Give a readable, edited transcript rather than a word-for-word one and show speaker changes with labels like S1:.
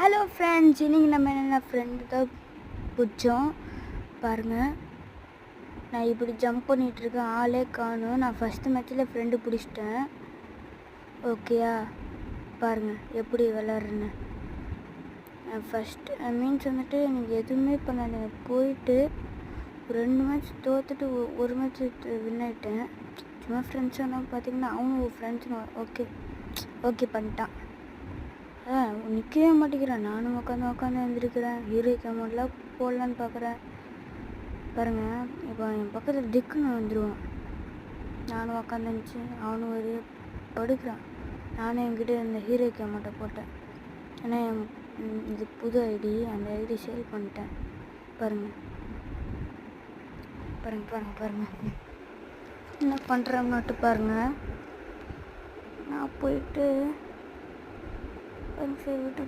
S1: Hello friends, இன்றைக்கி நம்ம என்னென்ன ஃப்ரெண்டு தான் பிடிச்சோம் பாருங்கள். நான் இப்படி ஜம்ப் பண்ணிகிட்ருக்கேன், ஆளே காணும். நான் ஃபஸ்ட்டு மேட்ச்சில் ஃப்ரெண்டு பிடிச்சிட்டேன். ஓகேயா, பாருங்கள் எப்படி விளாட்றேன்னு. ஃபஸ்ட்டு மீன்ஸ் வந்துட்டு எனக்கு எதுவுமே பண்ணல. போயிட்டு 2 மேட்ச் தோற்றுட்டு ஒரு மேட்ச் வின் ஆகிட்டேன். சும்மா ஃப்ரெண்ட்ஸ் வந்தால் பார்த்தீங்கன்னா அவனும் ஃப்ரெண்ட்ஸுன்னு ஓகே பண்ணிட்டான். நிற்கவே மாட்டேங்கிறேன். நானும் உட்காந்து எழுந்திருக்கிறேன். ஹீரோ கேமெல்லாம் போடலான்னு பார்க்குறேன். பாருங்கள், இப்போ என் பக்கத்தில் திக்குன்னு வந்துடுவான். நானும் உட்காந்துருந்துச்சு, அவனும் ஒரு படுக்கிறான். நானும் என்கிட்ட இந்த ஹீரோ கேமட்டை போட்டேன். ஏன்னா இது புது ஐடி, அந்த ஐடி சேல் பண்ணிட்டேன். பாருங்கள் என்ன பண்ணுறாங்கன்னுட்டு பாருங்கள். நான் போயிட்டு சரி விட்டு